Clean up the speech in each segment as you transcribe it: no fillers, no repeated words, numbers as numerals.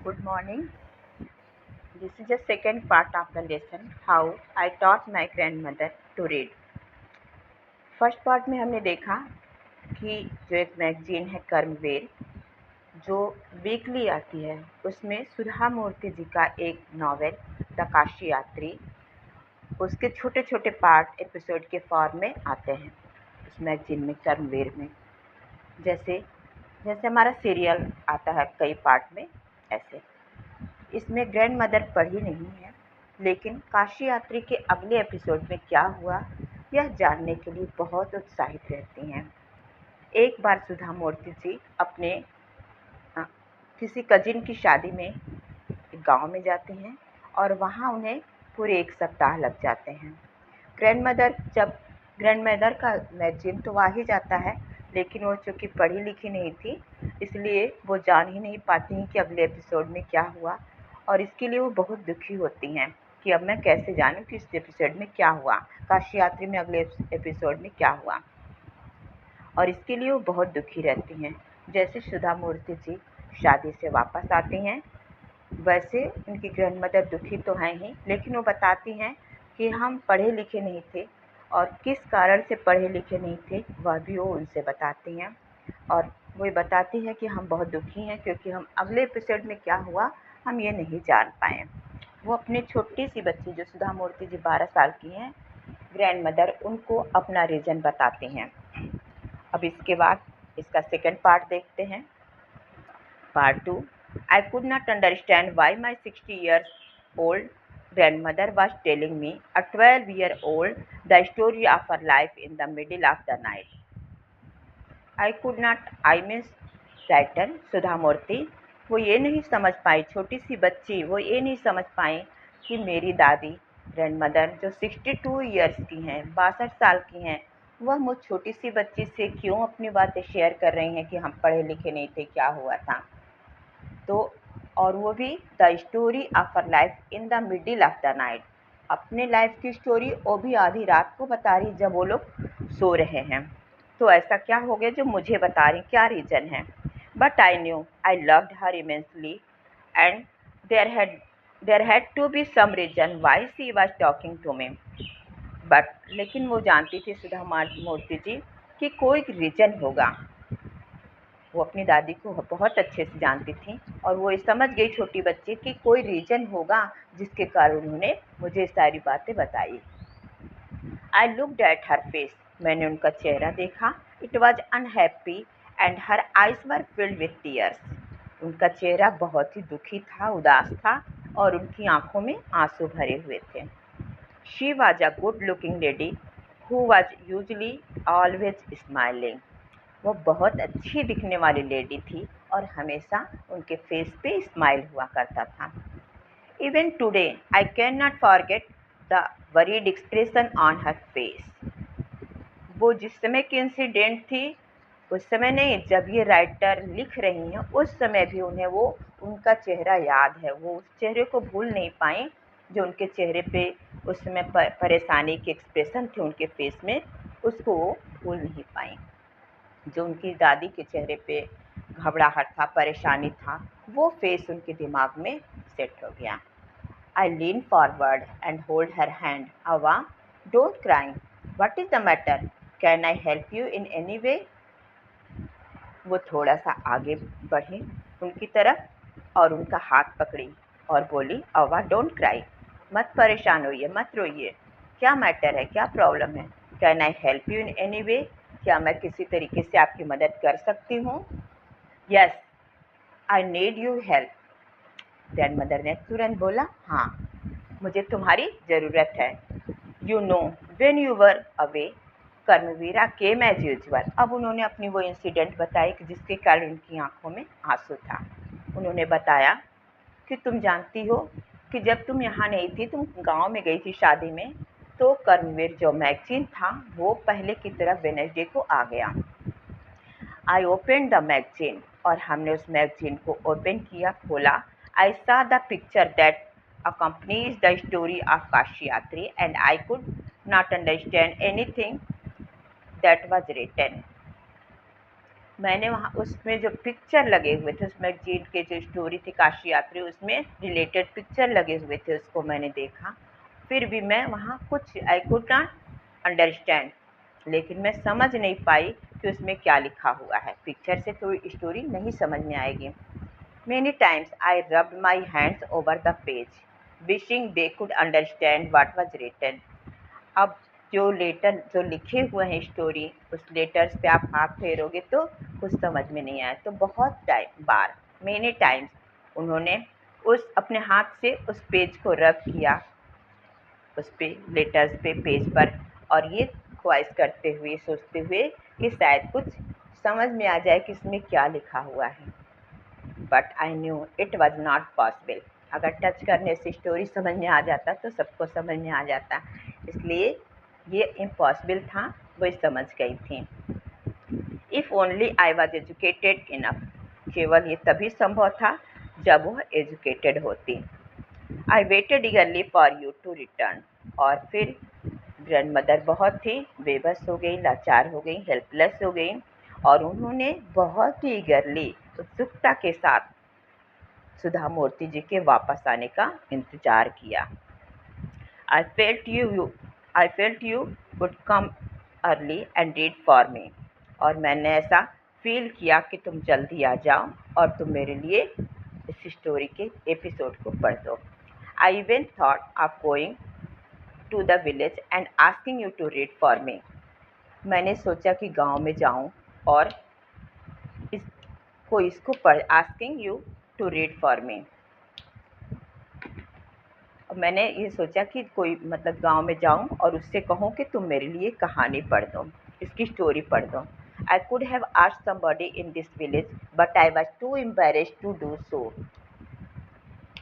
Good morning. This is the second part of the lesson how I taught my grandmother to read. First part में हमने देखा कि जो एक magazine है कर्मवीर जो वीकली आती है उसमें सुधा मूर्ति जी का एक नॉवेल द काशी यात्री उसके छोटे छोटे पार्ट एपिसोड के फॉर्म में आते हैं उस मैगजीन में कर्मवीर में। जैसे जैसे हमारा सीरियल आता है कई पार्ट में, ऐसे इसमें ग्रैंड मदर पढ़ी नहीं है, लेकिन काशी यात्री के अगले एपिसोड में क्या हुआ यह जानने के लिए बहुत उत्साहित रहती हैं। एक बार सुधा मूर्ति जी अपने किसी कजिन की शादी में एक गांव में जाते हैं और वहां उन्हें पूरे एक सप्ताह लग जाते हैं। ग्रैंड मदर का मैगजीन तो आ ही जाता है, लेकिन वो चूँकि पढ़ी लिखी नहीं थी इसलिए वो जान ही नहीं पाती हैं कि अगले एपिसोड में क्या हुआ, और इसके लिए वो बहुत दुखी होती हैं कि अब मैं कैसे जानूं कि इस एपिसोड में क्या हुआ, काशी यात्री में अगले एपिसोड में क्या हुआ, और इसके लिए वो बहुत दुखी रहती हैं। जैसे सुधा मूर्ति जी शादी से वापस आती हैं वैसे उनकी ग्रैंड मदर दुखी तो हैं ही, लेकिन वो बताती हैं कि हम पढ़े लिखे नहीं थे और किस कारण से पढ़े लिखे नहीं थे वह भी वो उनसे बताती हैं। और वो बताती हैं कि हम बहुत दुखी हैं क्योंकि हम अगले एपिसोड में क्या हुआ हम ये नहीं जान पाए। वो अपनी छोटी सी बच्ची जो सुधा मूर्ति जी 12 साल की हैं, ग्रैंड मदर उनको अपना रीज़न बताती हैं। अब इसके बाद इसका सेकंड पार्ट देखते हैं। Part 2. I could not understand why my 60-year-old grandmother was telling me, a 12-year-old, the story of her life in the middle of the night. I could not, I means writer सुधा मूर्ति, वो ये नहीं समझ पाई, छोटी सी बच्ची वो ये नहीं समझ पाई कि मेरी दादी ग्रैंड मदर जो 62 ईयर्स की हैं, 62 साल की हैं, वह मुझ छोटी सी बच्ची से क्यों अपनी बातें शेयर कर रही हैं कि हम पढ़े लिखे नहीं थे, क्या हुआ था। तो और वो भी the story of her life in the middle of the night, अपने लाइफ की स्टोरी वो भी आधी रात को बता रही जब वो लोग सो रहे हैं। तो ऐसा क्या हो गया जो मुझे बता रही, क्या रीज़न है। But I knew I loved her immensely and there had to be some reason why she was talking to me. But लेकिन वो जानती थी सुधा मूर्ति जी कि कोई रीज़न होगा। वो अपनी दादी को बहुत अच्छे से जानती थी और वो ये समझ गई छोटी बच्ची कि कोई रीज़न होगा जिसके कारण उन्होंने मुझे सारी बातें बताई। I looked at her face, मैंने उनका चेहरा देखा। It was unhappy and her eyes were filled with tears. उनका चेहरा बहुत ही दुखी था, उदास था और उनकी आंखों में आंसू भरे हुए थे। She was a good looking lady who was usually always smiling. वो बहुत अच्छी दिखने वाली लेडी थी और हमेशा उनके फेस पे स्माइल हुआ करता था। Even today I can not forget the worried expression on her face. वो जिस समय की इंसिडेंट थी उस समय नहीं, जब ये राइटर लिख रही हैं उस समय भी उन्हें वो उनका चेहरा याद है। वो उस चेहरे को भूल नहीं पाई जो उनके चेहरे पे उस समय परेशानी के एक्सप्रेशन थे उनके फेस में, उसको वो भूल नहीं पाई। जो उनकी दादी के चेहरे पे घबराहट था, परेशानी था, वो फेस उनके दिमाग में सेट हो गया। I lean forward and hold her hand. Avva, don't cry, what is the matter, can I help you in any way. वो थोड़ा सा आगे बढ़ी उनकी तरफ और उनका हाथ पकड़ी और बोली, अवा डोंट क्राई, मत परेशान होइए, मत रोइए, क्या मैटर है, क्या प्रॉब्लम है, can I help you in any वे, क्या मैं किसी तरीके से आपकी मदद कर सकती हूँ। Yes I need you help, grandmother ने तुरंत बोला, हाँ मुझे तुम्हारी ज़रूरत है। You know when you were away Karmaveera came as usual. अब उन्होंने अपनी वो इंसिडेंट बताई कि जिसके कारण उनकी आंखों में आंसू था। उन्होंने बताया कि तुम जानती हो कि जब तुम यहाँ नहीं थी, तुम गांव में गई थी शादी में, तो कर्मवीर जो मैगजीन था वो पहले की तरह वेडनेसडे को आ गया। आई ओपन द मैगजीन, और हमने उस मैगजीन को ओपन किया, खोला। आई सा the picture that accompanies the story of Kashi Yatri and I could not understand anything that was written. मैंने वहाँ उसमें जो पिक्चर लगे हुए थे, उस मैगज़ीन के जो स्टोरी थी काशी यात्री, उसमें रिलेटेड पिक्चर लगे हुए थे, उसको मैंने देखा। फिर भी मैं वहाँ कुछ आई कुड नॉट अंडरस्टैंड, लेकिन मैं समझ नहीं पाई कि उसमें क्या लिखा हुआ है। पिक्चर से तो स्टोरी नहीं समझ में आएगी। Many times I rubbed my hands over the page, wishing they could understand what was written. अब जो लेटर जो लिखे हुए हैं स्टोरी, उस लेटर्स पे आप हाथ फेरोगे तो कुछ समझ में नहीं आया। तो बहुत टाइम बार मेनी टाइम्स उन्होंने उस अपने हाथ से उस पेज को रब किया, उस पे लेटर्स पे पेज पर, और ये ख्वाहिश करते हुए सोचते हुए कि शायद कुछ समझ में आ जाए कि इसमें क्या लिखा हुआ है। But I knew it was not possible. अगर टच करने से स्टोरी समझ में आ जाता तो सबको समझ में आ जाता, इसलिए ये इम्पॉसिबल था। वो समझ गई थी। If only I was educated enough, केवल ये तभी संभव था जब वह एजुकेटेड होती। I waited eagerly for you to return. और फिर ग्रैंडमदर बहुत ही बेबस हो गई, लाचार हो गई, हेल्पलेस हो गई, और उन्होंने बहुत ही ईगरली, उत्सुकता के साथ सुधा मूर्ति जी के वापस आने का इंतजार किया। I felt you would come early and read for me. और मैंने ऐसा फील किया कि तुम जल्दी आ जाओ और तुम मेरे लिए इस स्टोरी के एपिसोड को पढ़ दो। I even thought of going to the village and asking you to read for me. मैंने सोचा कि गांव में जाऊं और इसको पढ़ asking you to read for me। मैंने ये सोचा कि कोई मतलब गांव में जाऊं और उससे कहूं कि तुम मेरे लिए कहानी पढ़ दो, इसकी स्टोरी पढ़ दो। I could have asked somebody in this village but I was too embarrassed to do so.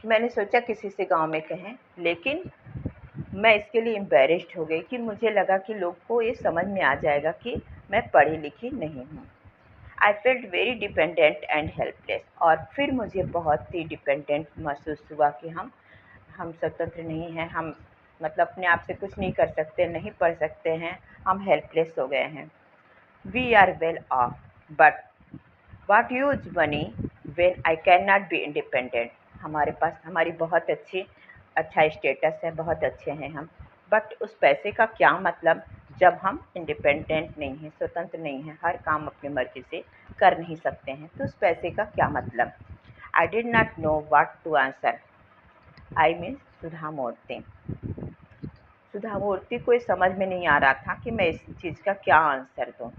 मैंने सोचा किसी से गांव में कहें, लेकिन मैं इसके लिए एम्बैरेस्ड हो गई कि मुझे लगा कि लोग को ये समझ में आ जाएगा कि मैं पढ़ी लिखी नहीं हूँ। I felt very dependent and helpless. और फिर मुझे बहुत ही डिपेंडेंट महसूस हुआ कि हम स्वतंत्र नहीं हैं, हम मतलब अपने आप से कुछ नहीं कर सकते, नहीं पढ़ सकते हैं, हम हेल्पलेस हो गए हैं। We are well off but what use money when I can not be independent. हमारे पास हमारी बहुत अच्छा स्टेटस है, बहुत अच्छे हैं हम, बट उस पैसे का क्या मतलब जब हम इंडिपेंडेंट नहीं हैं, स्वतंत्र नहीं हैं, हर काम अपनी मर्जी से कर नहीं सकते हैं, तो उस पैसे का क्या मतलब। I did not know what to answer. I mean Sudha Murthy. Sudha Murthy को ये समझ में नहीं आ रहा था कि मैं इस चीज़ का क्या आंसर दूँ।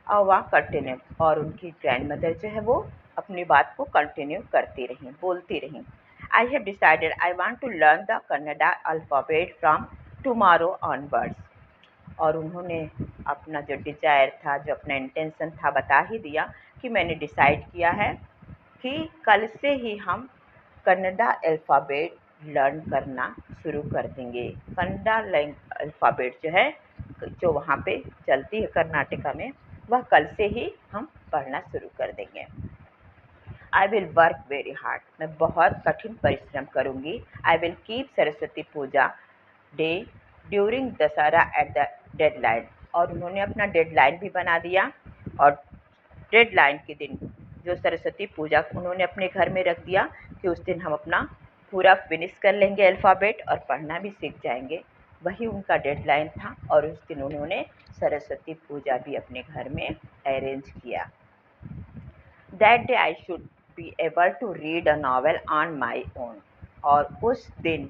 और वह कंटिन्यू, और उनकी ग्रैंड मदर जो है वो अपनी बात को कंटिन्यू करती रहीं, बोलती रहीं। I have decided I want to learn the Kannada alphabet from tomorrow onwards. और उन्होंने अपना जो डिज़ायर था, जो अपना इंटेंशन था, बता ही दिया कि मैंने डिसाइड किया है कि कल से ही हम कन्नड़ा अल्फ़ाबेट लर्न करना शुरू कर देंगे। कन्नड़ा अल्फ़ाबेट जो है, जो वहाँ पे चलती है कर्नाटका में, वह कल से ही हम पढ़ना शुरू कर देंगे। I will work very hard. मैं बहुत कठिन परिश्रम करूँगी। I will keep Saraswati puja day during Dussehra at the deadline. और उन्होंने अपना डेडलाइन भी बना दिया, और डेडलाइन के दिन जो सरस्वती पूजा उन्होंने अपने घर में रख दिया कि उस दिन हम अपना पूरा फिनिश कर लेंगे अल्फ़ाबेट और पढ़ना भी सीख जाएंगे। वही उनका डेडलाइन था, और उस दिन उन्होंने सरस्वती पूजा भी अपने घर में अरेंज किया। That day I should be able to read a novel on my own. और उस दिन,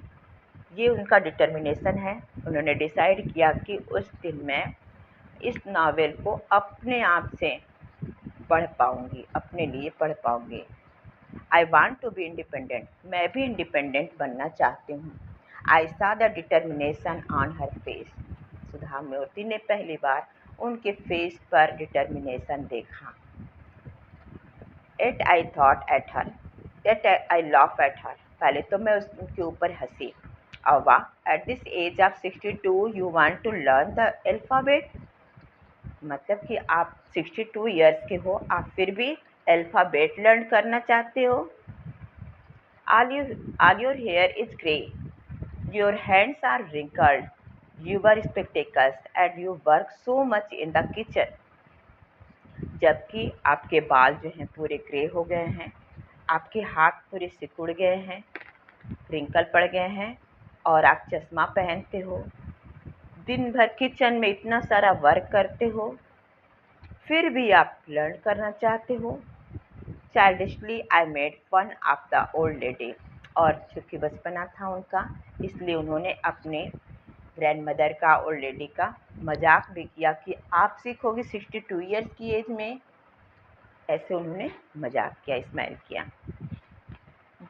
ये उनका डिटर्मिनेशन है, उन्होंने डिसाइड किया कि उस दिन मैं इस नावल को अपने आप से पढ़ पाऊँगी, अपने लिए पढ़ पाऊँगी। I want to be independent. मैं भी इंडिपेंडेंट बनना चाहती हूँ। I saw the determination on her face. Sudha Murthy ने पहली बार उनके फेस पर डिटर्मिनेशन देखा। At I thought at her, at I laugh at her. पहले तो मैं उनके ऊपर हंसी। Avva, at this age of 62 you want to learn the alphabet. मतलब कि आप 62 ईयर्स के हो, आप फिर भी अल्फ़ाबेट लर्न करना चाहते हो। All your hair is grey, your hands are wrinkled, you wear spectacles and you work so much in the kitchen. जबकि आपके बाल जो हैं पूरे ग्रे हो गए हैं, आपके हाथ पूरे सिकुड़ गए हैं, रिंकल पड़ गए हैं और आप चश्मा पहनते हो, दिन भर किचन में इतना सारा वर्क करते हो, फिर भी आप लर्न करना चाहते हो। Childishly I made fun of the old lady. और चूँकि बचपना था उनका, इसलिए उन्होंने अपने ग्रैंडमदर का, ओल्ड लेडी का मजाक भी किया कि आप सीखोगे 62 ईयर्स की एज में। ऐसे उन्होंने मजाक किया, स्माइल किया।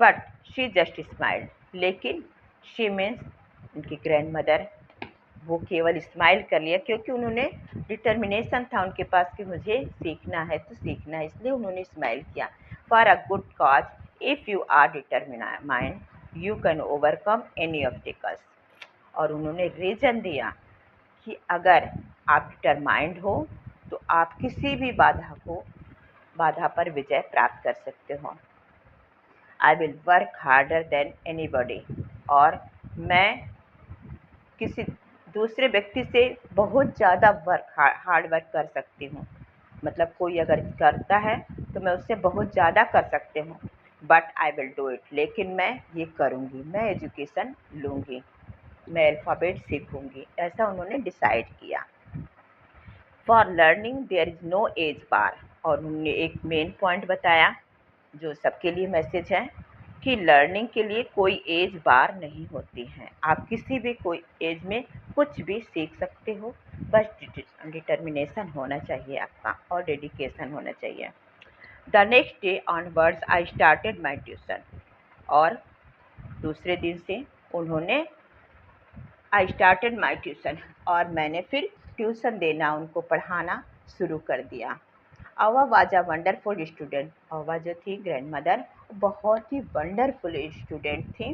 But she just smiled. लेकिन शी मीन्स उनकी ग्रैंडमदर, वो केवल स्माइल कर लिया, क्योंकि उन्होंने डिटर्मिनेशन था उनके पास कि मुझे सीखना है तो सीखना है, इसलिए उन्होंने स्माइल किया। For a good cause if you are determined you can overcome any obstacles. और उन्होंने रीज़न दिया कि अगर आप डिटरमाइंड हो तो आप किसी भी बाधा पर विजय प्राप्त कर सकते हो। आई will work harder than anybody. और मैं किसी दूसरे व्यक्ति से बहुत ज़्यादा हार्ड वर्क कर सकती हूँ। मतलब कोई अगर करता है तो मैं उससे बहुत ज़्यादा कर सकती हूँ। But I will do it. लेकिन मैं ये करूँगी, मैं एजुकेशन लूँगी, मैं अल्फ़ाबेट सीखूँगी, ऐसा उन्होंने डिसाइड किया। For learning there is no age bar. और उन्होंने एक मेन पॉइंट बताया जो सबके लिए मैसेज है कि लर्निंग के लिए कोई एज बार नहीं होती है। आप किसी भी कोई एज में कुछ भी सीख सकते हो, बस डिटर्मिनेशन होना चाहिए आपका और डेडिकेशन होना चाहिए। The next day onwards I started my tuition. और दूसरे दिन से उन्होंने आई स्टार्टेड माई ट्यूशन, और मैंने फिर ट्यूशन देना, उनको पढ़ाना शुरू कर दिया। अवा वाज अ वंडरफुल स्टूडेंट। अवा जो थी ग्रैंडमदर, बहुत ही वंडरफुल स्टूडेंट थी।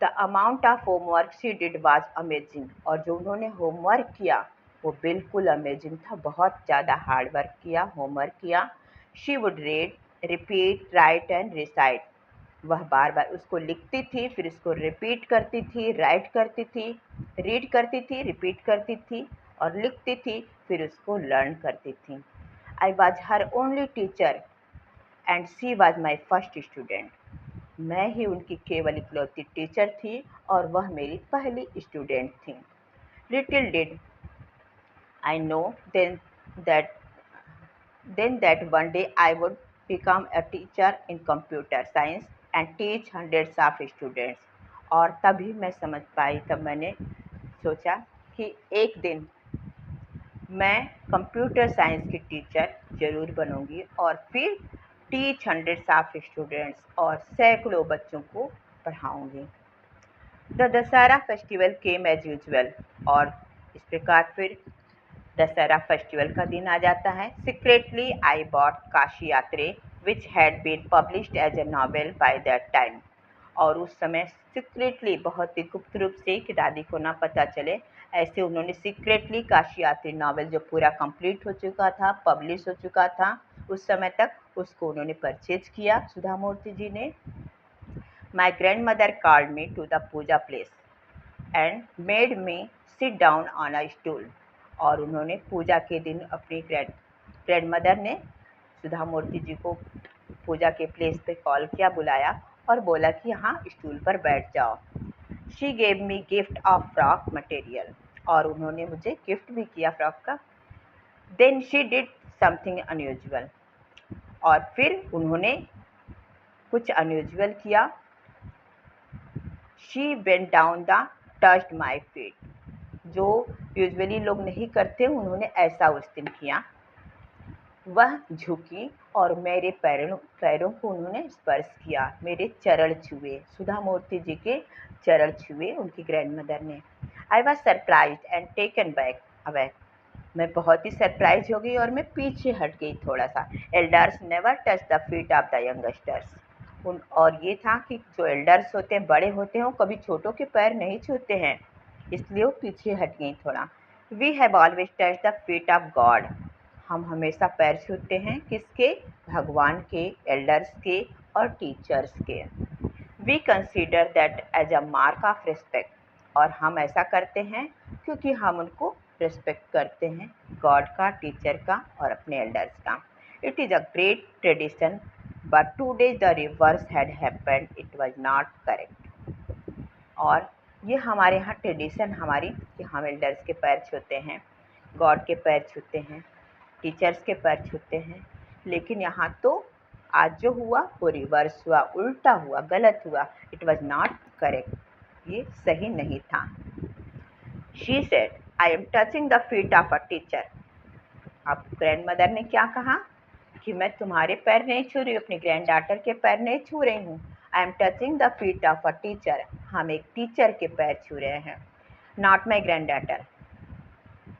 The amount of homework she did was amazing. और जो उन्होंने होमवर्क किया वो बिल्कुल अमेजिंग था, बहुत ज़्यादा हार्ड वर्क किया, होमवर्क किया। She would read, repeat, right and recite. वह बार बार उसको लिखती थी, फिर उसको रिपीट करती थी, राइट करती थी, रीड करती थी, रिपीट करती थी और लिखती थी, फिर उसको लर्न करती थी। I was her only teacher and she was my first student. मैं ही उनकी केवल इकलौती टीचर थी और वह मेरी पहली स्टूडेंट थी। Little did I know that then that one day I would become a teacher in computer science and teach hundreds of students। और तभी मैं समझ पाई, तब मैंने सोचा कि एक दिन मैं कंप्यूटर साइंस की टीचर ज़रूर बनूंगी और फिर टीच हंड्रेड्स ऑफ स्टूडेंट्स और सैकड़ों बच्चों को पढ़ाऊंगी। The Dussehra festival came as usual. और इस प्रकार फिर दशहरा फेस्टिवल का दिन आ जाता है। Secretly I bought Kashi Yatre which had been published as a novel by that time. और उस समय सीक्रेटली, बहुत ही गुप्त रूप से कि दादी को ना पता चले, ऐसे उन्होंने सीक्रेटली काशी यात्री नॉवेल जो पूरा कंप्लीट हो चुका था, पब्लिश हो चुका था उस समय तक, उसको उन्होंने परचेज किया, सुधा मूर्ति जी ने। My grand mother called me to the puja place and made me sit down on a stool. और उन्होंने पूजा के दिन अपनी ग्रैंड मदर ने सुधा मूर्ति जी को पूजा के प्लेस पे कॉल किया, बुलाया और बोला कि यहाँ स्टूल पर बैठ जाओ। She gave me gift of frock material. और उन्होंने मुझे गिफ्ट भी किया फ्रॉक का। Then she did something unusual. और फिर उन्होंने कुछ अनयूजुअल किया। She went down the touched my feet. जो यूजुअली लोग नहीं करते, उन्होंने ऐसा उस दिन किया। वह झुकी और मेरे पैरों को उन्होंने स्पर्श किया, मेरे चरण छुए, सुधा मूर्ति जी के चरण छुए उनकी ग्रैंडमदर ने। I was surprised and taken back awake. मैं बहुत ही सरप्राइज हो गई और मैं पीछे हट गई थोड़ा सा। Elders never touch the feet of the youngsters. और ये था कि जो एल्डर्स होते हैं, बड़े होते हैं, वो कभी छोटों के पैर नहीं छूते हैं, इसलिए वो पीछे हट गई थोड़ा। We have always touch the feet of god. हम हमेशा पैर छूते हैं किसके? भगवान के, एल्डर्स के और टीचर्स के। We consider that as a mark of respect. और हम ऐसा करते हैं क्योंकि हम उनको रिस्पेक्ट करते हैं, गॉड का, टीचर का और अपने एल्डर्स का। It is a great tradition, but today the reverse had happened, it was not correct. और ये हमारे यहाँ ट्रेडिशन हमारी कि हम एल्डर्स के पैर छूते हैं, गॉड के पैर छूते हैं, टीचर्स के पैर छूते हैं, लेकिन यहाँ तो आज जो हुआ वो रिवर्स हुआ, उल्टा हुआ, गलत हुआ। इट वॉज नॉट करेक्ट, ये सही नहीं था। She said, I am touching the feet of a teacher. अब ग्रैंड मदर ने क्या कहा कि मैं तुम्हारे पैर नहीं छू रही हूँ, अपनी ग्रैंड डॉटर के पैर नहीं छू रही हूँ। I am touching the feet of a teacher, हम एक टीचर के पैर छू रहे हैं, not my grand daughter.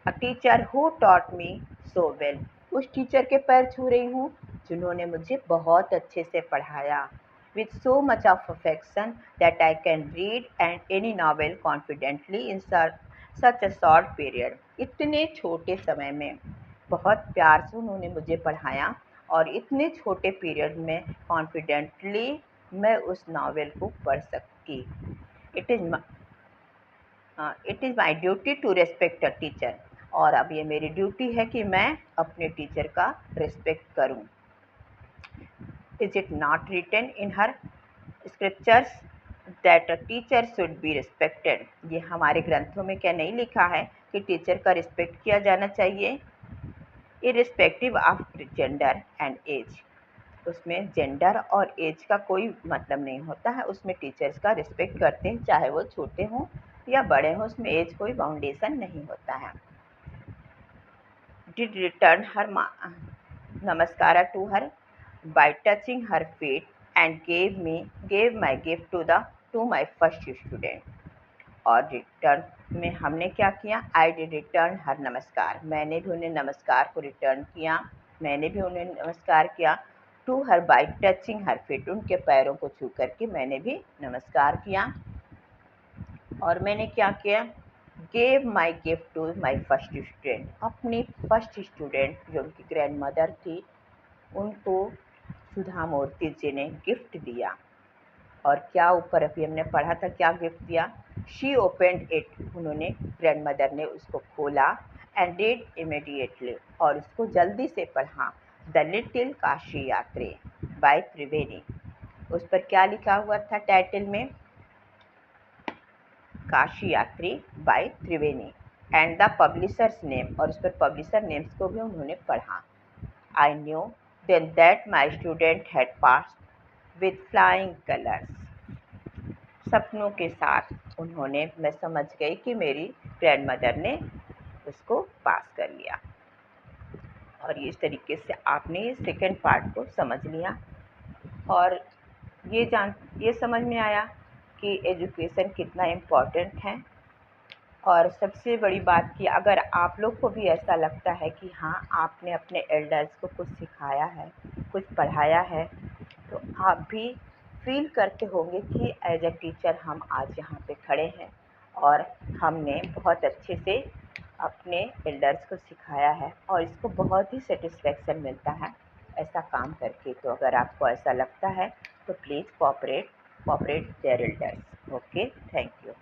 A teacher who taught me so well, उस टीचर के पैर छू रही हूँ जिन्होंने मुझे बहुत अच्छे से पढ़ाया। With so much of affection that I can read and any novel confidently in such a short period. इतने छोटे समय में बहुत प्यार से उन्होंने मुझे पढ़ाया और इतने छोटे पीरियड में कॉन्फिडेंटली मैं उस नॉवेल को पढ़ सकी। It is my duty to respect a teacher, और अब ये मेरी ड्यूटी है कि मैं अपने टीचर का रिस्पेक्ट करूं। Is it not written in her scriptures that a teacher should be respected, ये हमारे ग्रंथों में क्या नहीं लिखा है कि टीचर का रिस्पेक्ट किया जाना चाहिए, irrespective of gender and age. उसमें जेंडर और एज का कोई मतलब नहीं होता है, उसमें टीचर्स का रिस्पेक्ट करते हैं चाहे वो छोटे हों या बड़े हों, उसमें एज कोई बाउंडेशन नहीं होता है। Did return her namaskara to her by touching her feet and gave my gift to my first student। और रिटर्न में हमने क्या किया, आई डिड रिटर्न हर नमस्कार, मैंने भी उन्हें नमस्कार को रिटर्न किया, मैंने भी उन्हें नमस्कार किया। To her by touching her feet, उनके पैरों को छू करके मैंने भी नमस्कार किया। और मैंने क्या किया, gave my gift to my first student, अपनी फर्स्ट स्टूडेंट जो उनकी ग्रैंड मदर थी उनको सुधा मूर्ति जी ने गिफ्ट दिया। और क्या ऊपर अभी हमने पढ़ा था, क्या गिफ्ट दिया, शी ओपेंड इट, उन्होंने ग्रैंड मदर ने उसको खोला, एंड रीड इमीडिएटली, और उसको जल्दी से पढ़ा, the little Kashi Yatri by त्रिवेणी। उस पर क्या लिखा हुआ था टाइटल में, Kashi Yatri by Triveni and the publishers name, और उस पर पब्लिशर नेम्स को भी उन्होंने पढ़ा। I knew then that my student had passed with flying colours, सपनों के साथ उन्होंने, मैं समझ गई कि मेरी ग्रैंड मदर ने उसको पास कर लिया। और इस तरीके से आपने सेकेंड पार्ट को समझ लिया और ये समझ में आया कि एजुकेशन कितना इम्पॉर्टेंट है। और सबसे बड़ी बात कि अगर आप लोग को भी ऐसा लगता है कि हाँ आपने अपने एल्डर्स को कुछ सिखाया है, कुछ पढ़ाया है, तो आप भी फील करते होंगे कि एज अ टीचर हम आज यहाँ पे खड़े हैं और हमने बहुत अच्छे से अपने एल्डर्स को सिखाया है और इसको बहुत ही सेटिस्फेक्शन मिलता है ऐसा काम करके। तो अगर आपको ऐसा लगता है तो please cooperate their elders. Okay, thank you.